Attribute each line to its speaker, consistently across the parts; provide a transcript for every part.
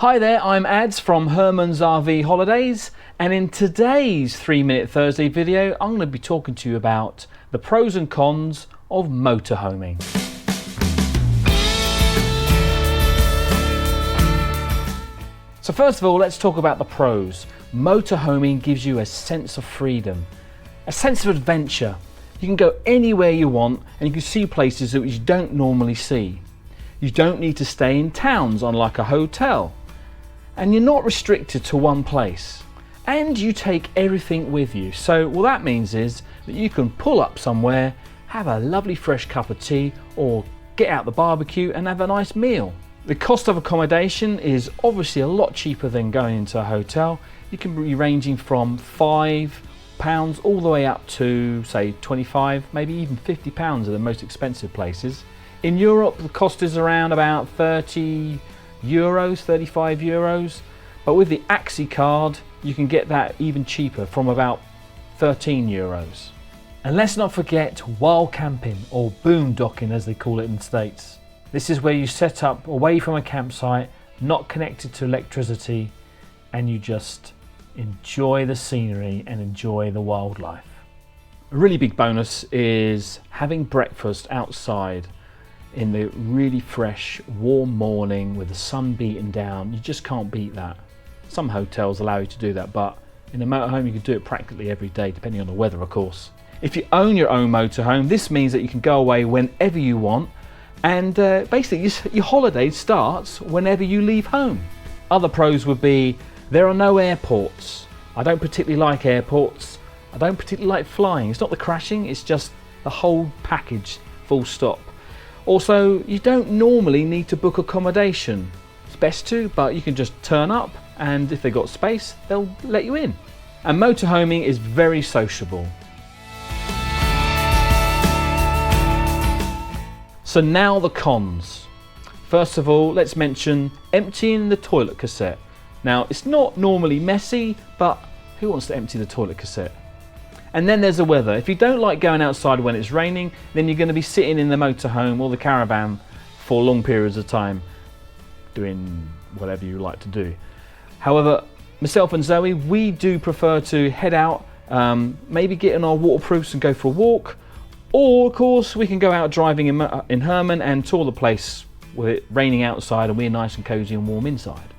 Speaker 1: Hi there, I'm Ads from Herman's RV Holidays, and in today's 3-Minute Thursday video I'm going to be talking to you about the pros and cons of motorhoming. So first of all, let's talk about the pros. Motorhoming gives you a sense of freedom, a sense of adventure. You can go anywhere you want and you can see places that you don't normally see. You don't need to stay in towns unlike a hotel. And you're not restricted to one place. And you take everything with you. So what that means is that you can pull up somewhere, have a lovely fresh cup of tea, or get out the barbecue and have a nice meal. The cost of accommodation is obviously a lot cheaper than going into a hotel. You can be ranging from £5 all the way up to say 25, maybe even £50 are the most expensive places. In Europe, the cost is around about 30 euros, 35 euros, but with the Axi card you can get that even cheaper from about 13 euros. And let's not forget wild camping, or boondocking as they call it in the States. This is where you set up away from a campsite, not connected to electricity, and you just enjoy the scenery and enjoy the wildlife. A really big bonus is having breakfast outside in the really fresh, warm morning with the sun beating down. You just can't beat that. Some hotels allow you to do that, but in a motorhome you can do it practically every day, depending on the weather, of course. If you own your own motorhome, this means that you can go away whenever you want, and basically your holiday starts whenever you leave home. Other pros would be there are no airports. I don't particularly like airports. I don't particularly like flying. It's not the crashing, it's just the whole package, full stop. Also, you don't normally need to book accommodation. It's best to, but you can just turn up, and if they've got space, they'll let you in. And motorhoming is very sociable. So now the cons. First of all, let's mention emptying the toilet cassette. Now, it's not normally messy, but who wants to empty the toilet cassette? And then there's the weather. If you don't like going outside when it's raining, then you're going to be sitting in the motorhome or the caravan for long periods of time doing whatever you like to do. However, myself and Zoe, we do prefer to head out, maybe get in our waterproofs and go for a walk, or of course we can go out driving in Herman and tour the place with it raining outside and we're nice and cozy and warm inside.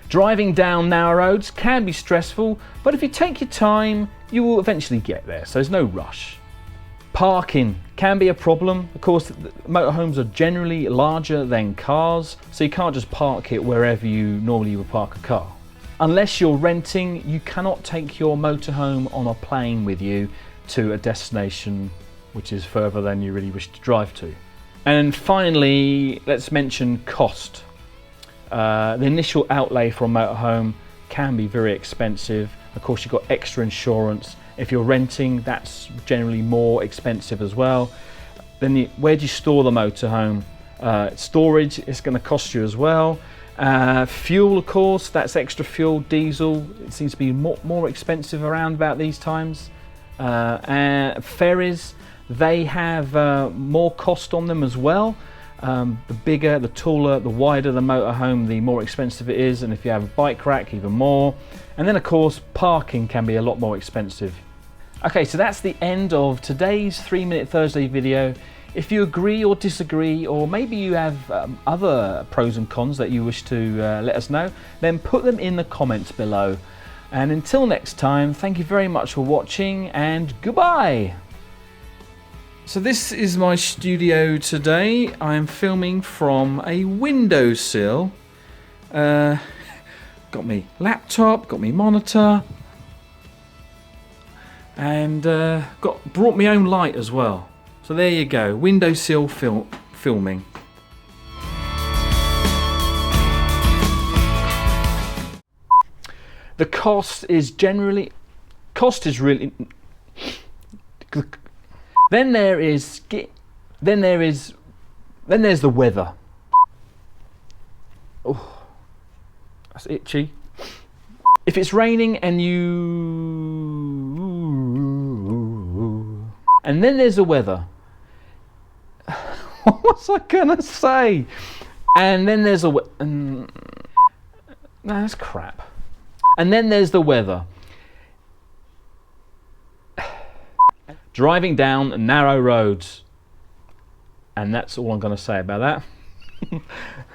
Speaker 1: Driving down narrow roads can be stressful, but if you take your time, you will eventually get there, so there's no rush. Parking can be a problem. Of course, motorhomes are generally larger than cars, so you can't just park it wherever you normally would park a car. Unless you're renting, you cannot take your motorhome on a plane with you to a destination which is further than you really wish to drive to. And finally, let's mention cost. The initial outlay for a motorhome can be very expensive. Of course, you've got extra insurance. If you're renting, that's generally more expensive as well. Then where do you store the motorhome? Storage is going to cost you as well. Fuel, of course, that's extra fuel, diesel. It seems to be more expensive around about these times. Ferries, they have more cost on them as well. The bigger, the taller, the wider the motorhome, the more expensive it is, and if you have a bike rack, even more. And then of course, parking can be a lot more expensive. Okay, so that's the end of today's 3-Minute Thursday video. If you agree or disagree, or maybe you have other pros and cons that you wish to let us know, then put them in the comments below. And until next time, thank you very much for watching, and goodbye! So this is my studio today. I'm filming from a windowsill. Got me laptop, got me monitor, and brought my own light as well. So there you go, windowsill filming. The cost is really. Then there's the weather. Oh, that's itchy. If it's raining and and then there's the weather. What was I gonna say? And then there's Nah, that's crap. And then there's the weather. Driving down narrow roads. And that's all I'm going to say about that.